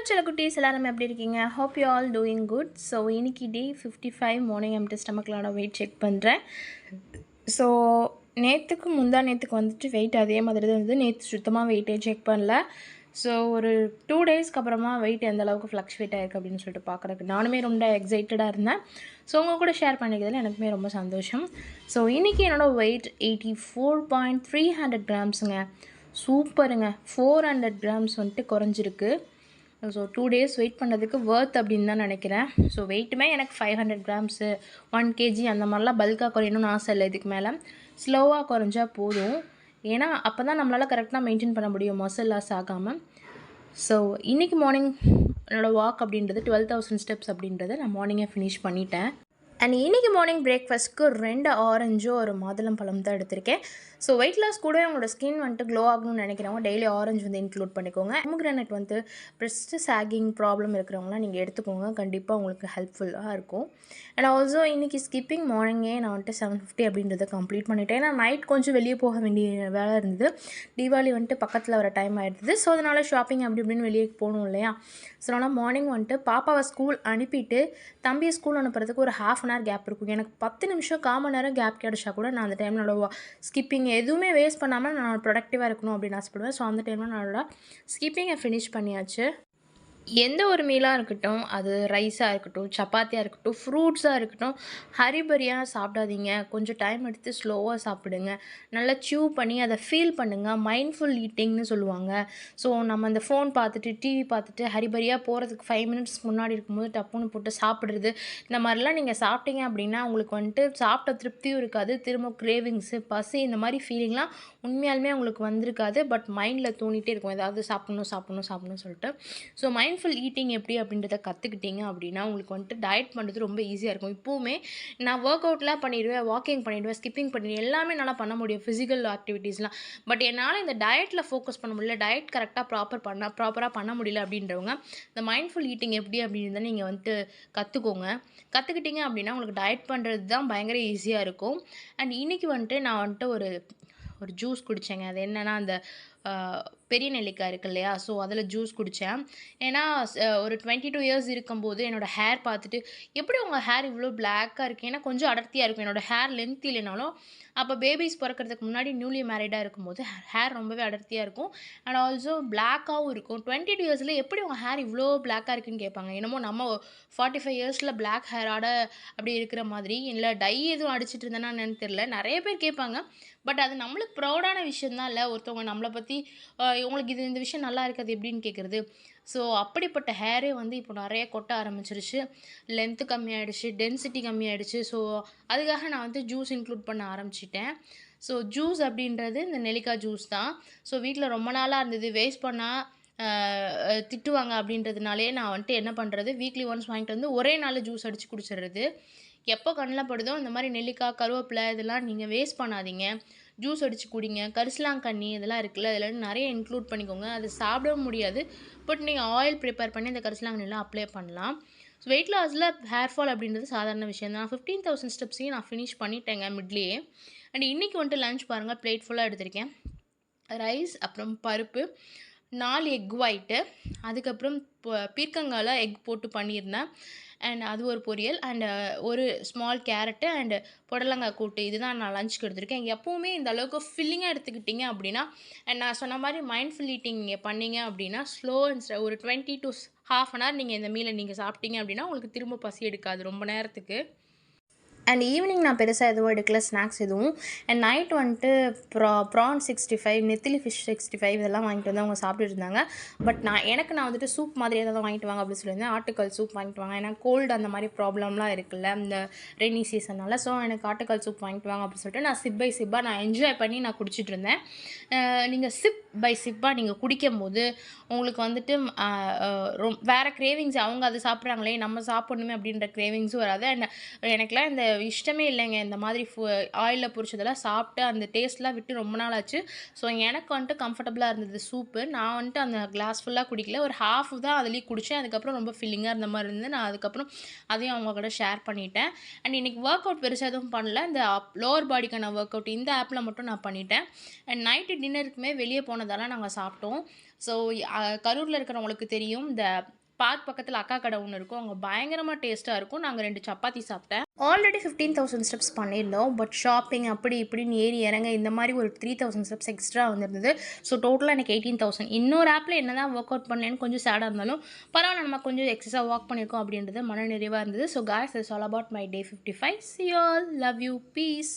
சில குட்டீஸ் எல்லாரும் எப்படி இருக்கீங்க? Hope you all doing good. So இன்னைக்கு டே 55 மார்னிங் எம்டி ஸ்டமக்கில் வெயிட் செக் பண்ணுறேன். ஸோ முந்தா நேற்றுக்கு வந்துட்டு வெயிட் அதே மாதிரி தான் இருந்தது. நேற்று சுத்தமாக வெயிட்டே செக் பண்ணல. ஸோ ஒரு 2 டேஸ்க்கு அப்புறமா வெயிட் எந்த அளவுக்கு ஃப்ளக்சுவேட் ஆகிருக்கு அப்படின்னு சொல்லிட்டு பார்க்குறதுக்கு நானுமே ரொம்ப எக்ஸைட்டடாக இருந்தேன். ஸோ உங்கள் கூட ஷேர் பண்ணிக்கிறதுல எனக்குமே ரொம்ப சந்தோஷம். ஸோ இன்றைக்கி என்னோடய வெயிட் 84.300 கிராம்ஸுங்க. சூப்பருங்க. 400 கிராம்ஸ் வந்துட்டு குறைஞ்சிருக்கு. ஸோ 2 டேஸ் வெயிட் பண்ணுறதுக்கு வர்த் அப்படின்னு தான் நினைக்கிறேன். ஸோ வெயிட்டுமே எனக்கு 500 கிராம்ஸு 1 kg அந்த மாதிரிலாம் பல்காக குறையணும்னு ஆசை இல்லை. இதுக்கு மேலே ஸ்லோவாக குறைஞ்சா போதும். ஏன்னா அப்போ தான் நம்மளால் கரெக்டாக மெயின்டைன் பண்ண முடியும் மசில் லாஸ் ஆகாமல். ஸோ இன்றைக்கி மார்னிங் என்னோடய வாக் அப்படின்றது 12,000 ஸ்டெப்ஸ் அப்படின்றத நான் மார்னிங்கே ஃபினிஷ் பண்ணிட்டேன். அண்ட் இன்றைக்கி மார்னிங் பிரேக்ஃபாஸ்ட்க்கு 2 ஆரஞ்சும் ஒரு மாதுளம் பழம் தான் எடுத்திருக்கேன். ஸோ வெயிட் லாஸ் கூட உங்களோட ஸ்கின் வந்துட்டு க்ளோ ஆகணும்னு நினைக்கிறவங்க டெய்லி ஆரஞ்சு வந்து இன்க்ளூட் பண்ணிக்கோங்க. பொமோகிரானேட் வந்து ப்ரெஸ்ட்டு சாகிங் ப்ராப்ளம் இருக்கிறவங்களாம் நீங்கள் எடுத்துக்கோங்க. கண்டிப்பாக உங்களுக்கு ஹெல்ப்ஃபுல்லாக இருக்கும். அண்ட் ஆல்சோ இன்றைக்கி ஸ்கிப்பிங் மார்னிங்கே நான் வந்துட்டு 750 அப்படின்றத கம்ப்ளீட் பண்ணிட்டேன். ஏன்னா நைட் கொஞ்சம் வெளியே போக வேண்டிய வேலை இருந்தது. தீபாவளி வந்துட்டு பக்கத்தில் வர டைம் ஆகிடுது. ஸோ அதனால் ஷாப்பிங் அப்படி இப்படின்னு வெளியே போகணும் இல்லையா. ஸோ அதனால் மார்னிங் வந்துட்டு பாப்பாவை ஸ்கூல் அனுப்பிட்டு தம்பியை ஸ்கூல் அனுப்புறதுக்கு ஒரு ½ hour கேப் இருக்கும். எனக்கு 10 நிமிஷம் 1/4 மணி நேரம் கேப் கிடச்சா கூட நான் அந்த டைமில் ஸ்கிப்பிங் எதுவுமே வேஸ்ட் பண்ணாமல் நான் ப்ரொடக்டிவாக இருக்கணும் அப்படின்னு ஆசைப்படுவேன். ஸோ அந்த டைமில் நான் ஸ்கிப்பிங்கை ஃபினிஷ் பண்ணியாச்சு. எந்த ஒரு மீலாக இருக்கட்டும், அது ரைஸாக இருக்கட்டும், சப்பாத்தியாக இருக்கட்டும், ஃப்ரூட்ஸாக இருக்கட்டும், ஹரிபரியாக சாப்பிடாதீங்க. கொஞ்சம் டைம் எடுத்து ஸ்லோவாக சாப்பிடுங்க. நல்லா ச்சியூ பண்ணி அதை ஃபீல் பண்ணுங்கள். மைண்ட்ஃபுல் ஈட்டிங்னு சொல்லுவாங்க. ஸோ நம்ம அந்த ஃபோன் பார்த்துட்டு டிவி பார்த்துட்டு ஹரிபரியாக போகிறதுக்கு 5 மினிட்ஸ் முன்னாடி இருக்கும்போது டப்புன்னு போட்டு சாப்பிட்றது, இந்த மாதிரிலாம் நீங்கள் சாப்பிட்டீங்க அப்படின்னா உங்களுக்கு வந்துட்டு சாப்பிட்ட திருப்தியும் இருக்காது. திரும்ப கிரேவிங்ஸு, பசி இந்த மாதிரி ஃபீலிங்லாம் உண்மையாலுமே உங்களுக்கு வந்திருக்காது. பட் மைண்டில் தோணிகிட்டே இருக்கும் ஏதாவது சாப்பிட்ணும்னு சொல்லிட்டு. ஸோ மைண்ட்ஃபுல் ஈட்டிங் எப்படி அப்படின்றத கற்றுக்கிட்டீங்க அப்படின்னா உங்களுக்கு வந்துட்டு டயட் பண்ணுறது ரொம்ப ஈஸியாக இருக்கும். இப்போவுமே நான் ஒர்க் அவுட்லாம் பண்ணிடுவேன், வாக்கிங் பண்ணிவிடுவேன், ஸ்கிப்பிங் பண்ணிடுவேன், எல்லாமே என்னால் பண்ண முடியும் ஃபிசிக்கல் ஆக்டிவிட்டீஸ்லாம். பட் என்னால் இந்த டயட்டில் ஃபோக்கஸ் பண்ண முடியல, டயட் கரெக்டாக ப்ராப்பராக பண்ண முடியல அப்படின்றவங்க இந்த மைண்ட்ஃபுல் ஈட்டிங் எப்படி அப்படின்றத நீங்கள் வந்துட்டு கற்றுக்கிட்டீங்க அப்படின்னா உங்களுக்கு டயட் பண்ணுறது தான் பயங்கர ஈஸியாக இருக்கும். அண்ட் இன்றைக்கி வந்துட்டு நான் வந்துட்டு ஒரு ஜூஸ் குடித்தேங்க. அது என்னென்னா அந்த பெரிய நெல்லிக்காய் இருக்குது இல்லையா, ஸோ அதில் ஜூஸ் குடித்தேன். ஏன்னா ஒரு 22 இயர்ஸ் இருக்கும்போது என்னோடய ஹேர் பார்த்துட்டு எப்படி உங்கள் ஹேர் இவ்வளோ பிளாக்காக இருக்குது, ஏன்னா கொஞ்சம் அடர்த்தியாக இருக்கும். என்னோடய ஹேர் லென்த் இல்லைனாலும் அப்போ பேபிஸ் பிறக்கிறதுக்கு முன்னாடி நியூலி மேரிடாக இருக்கும்போது ஹேர் ரொம்பவே அடர்த்தியாக இருக்கும். அண்ட் ஆல்சோ பிளாக்காகவும் இருக்கும். 22 இயர்ஸில் எப்படி உங்கள் ஹேர் இவ்வளோ பிளாக்காக இருக்குன்னு கேட்பாங்க. என்னமோ நம்ம 45 இயர்ஸில் பிளாக் ஹேரோட அப்படி இருக்கிற மாதிரி, இல்லை டை எதுவும் அடிச்சிட்டு இருந்தேன்னா என்னன்னு தெரியல. நிறைய பேர் கேட்பாங்க. பட் அது நம்மளுக்கு ப்ரௌடான விஷயந்தான் இல்லை. ஒருத்தவங்க நம்மளை பற்றி உங்களுக்கு இந்த விஷயம் நல்லா இருக்குது எப்படின்னு கேட்குறது. ஸோ அப்படிப்பட்ட ஹேரே வந்து இப்போ நிறைய கொட்ட ஆரம்பிச்சிருச்சு. லென்த்து கம்மியாகிடுச்சு, டென்சிட்டி கம்மியாகிடுச்சு. ஸோ அதுக்காக நான் வந்து ஜூஸ் இன்க்ளூட் பண்ண ஆரம்பிச்சிட்டேன். ஸோ ஜூஸ் அப்படின்றது இந்த நெல்லிக்காய் ஜூஸ் தான். ஸோ வீட்டில் ரொம்ப நாளாக இருந்தது, வேஸ்ட் பண்ணால் திட்டுவாங்க அப்படின்றதுனாலே நான் வந்துட்டு என்ன பண்ணுறது, வீக்லி ஒன்ஸ் வாங்கிட்டு வந்து ஒரே நாள் ஜூஸ் அடித்து குடிச்சிடுறது. எப்போ கண்ணில் படுதோ இந்த மாதிரி நெல்லிக்காய், கருவேப்பிலை இதெல்லாம் நீங்கள் வேஸ்ட் பண்ணாதீங்க. ஜூஸ் அடித்து குடிங்க. கரிசலாங்கண்ணி இதெல்லாம் இருக்குல்ல, அதில் நிறைய இன்க்ளூட் பண்ணிக்கோங்க. அது சாப்பிடவும் முடியாது. பட் நீங்கள் ஆயில் ப்ரிப்பேர் பண்ணி இந்த கரிசலாங்கண்ணிலாம் அப்ளை பண்ணலாம். ஸோ வெயிட் லாஸில் ஹேர் ஃபால் அப்படின்றது சாதாரண விஷயம் தான். 15,000 ஸ்டெப்ஸையும் நான் ஃபினிஷ் பண்ணிட்டேங்க மிட்லேயே. அண்ட் இன்றைக்கி வந்துட்டு லஞ்ச் பாருங்கள், பிளேட் ஃபுல்லாக எடுத்திருக்கேன். ரைஸ், அப்புறம் பருப்பு, 4 எக் ஒயிட்டு, அதுக்கப்புறம் பீர்க்கங்காயில் எக் போட்டு பண்ணியிருந்தேன். அண்ட் அது ஒரு பொரியல், அண்டு ஒரு ஸ்மால் கேரட்டு, அண்டு புடலங்காய் கூட்டு. இதுதான் நான் லஞ்சுக்கு எடுத்திருக்கேன். எப்போவுமே இந்த அளவுக்கு ஃபில்லிங்காக எடுத்துக்கிட்டிங்க அப்படின்னா, அண்ட் நான் சொன்ன மாதிரி மைண்ட்ஃபுல் ஈட்டிங் நீங்கள் பண்ணிங்க அப்படின்னா ஸ்லோ அண்ட் ஒரு 20 to ½ hour நீங்கள் இந்த மீலை நீங்கள் சாப்பிட்டீங்க அப்படின்னா உங்களுக்கு திரும்ப பசி எடுக்காது ரொம்ப நேரத்துக்கு. அண்ட் ஈவினிங் நான் பெருசாக எதுவும் எடுக்கல, ஸ்நாக்ஸ் எதுவும். அண்ட் நைட் வந்துட்டு ப்ரான் 65, நெத்திலி ஃபிஷ் 65 இதெல்லாம் வாங்கிட்டு வந்து அவங்க சாப்பிட்டுட்டு இருந்தாங்க. பட் நான் வந்துட்டு சூப் மாதிரி ஏதாவது வாங்கிட்டு வாங்க அப்படின்னு சொல்லியிருந்தேன். ஆட்டுக்கால் சூப் வாங்கிட்டு வாங்க, ஏன்னா கோல்டு அந்த மாதிரி ப்ராப்ளம்லாம் இருக்குல்ல இந்த ரெய்னி சீசனால். ஸோ எனக்கு ஆட்டுக்கால் சூப் வாங்கிட்டு வாங்க அப்படின்னு சொல்லிட்டு நான் சிப் பை சிப்பாக நான் என்ஜாய் பண்ணி நான் குடிச்சிட்டு இருந்தேன். நீங்கள் சிப் பை சிப்பாக நீங்கள் குடிக்கும் போது உங்களுக்கு வந்துட்டு வேறு கிரேவிங்ஸ், அவங்க அது சாப்பிட்றாங்களே நம்ம சாப்பிட்ணுமே அப்படின்ற கிரேவிங்ஸும் வராது. அண்ட் எனக்குலாம் இந்த இஷ்டமே இல்லைங்க இந்த மாதிரி ஆயிலில் பொரிச்சதெல்லாம் சாப்பிட்டு அந்த டேஸ்ட்லாம் விட்டு ரொம்ப நாள் ஆச்சு. ஸோ எனக்கு வந்துட்டு கம்ஃபர்டபுளாக இருந்தது சூப்பு. நான் வந்துட்டு அந்த கிளாஸ் ஃபுல்லாக குடிக்கல, ஒரு ஹாஃப் தான் அதுலேயும் குடித்தேன். அதுக்கப்புறம் ரொம்ப ஃபில்லிங்காக இருந்த மாதிரி இருந்தது. நான் அதுக்கப்புறம் அதையும் அவங்க கூட ஷேர் பண்ணிட்டேன். அண்ட் இன்றைக்கி ஒர்க் அவுட் பெருசாக எதுவும் பண்ணல. இந்த லோவர் பாடிக்கான ஒர்க் அவுட் இந்த ஆப்பில் மட்டும் நான் பண்ணிட்டேன். அண்ட் நைட்டு டின்னருக்குமே வெளியே போனதால நாங்கள் சாப்பிட்டோம். ஸோ கரூரில் இருக்கிறவங்களுக்கு தெரியும், இந்த பார்க் பக்கத்தில் அக்கா கடை ஒன்று இருக்கும், அங்கே பயங்கரமாக டேஸ்ட்டாக இருக்கும். நாங்கள் 2 சப்பாத்தி சாப்பிட்டேன். ஆல்ரெடி 15,000 ஸ்டெப்ஸ் பண்ணியிருந்தோம். பட் ஷாப்பிங் அப்படி இப்படின்னு ஏறி இறங்க இந்த மாதிரி ஒரு 3,000 ஸ்டெப்ஸ் எக்ஸ்ட்ரா வந்திருந்தது. ஸோ டோட்டலாக எனக்கு 18,000. இன்னொரு ஆப்பில் என்ன தான் ஒர்க் அவுட் பண்ணேன்னு கொஞ்சம் சேடாக இருந்தாலும் பரவாயில்ல, நம்ம கொஞ்சம் எக்ஸஸாக வாக் பண்ணியிருக்கோம் அப்படின்றது மன நிறைவாக இருந்தது. So guys, it's all about my day 55. See you all. Love you. Peace.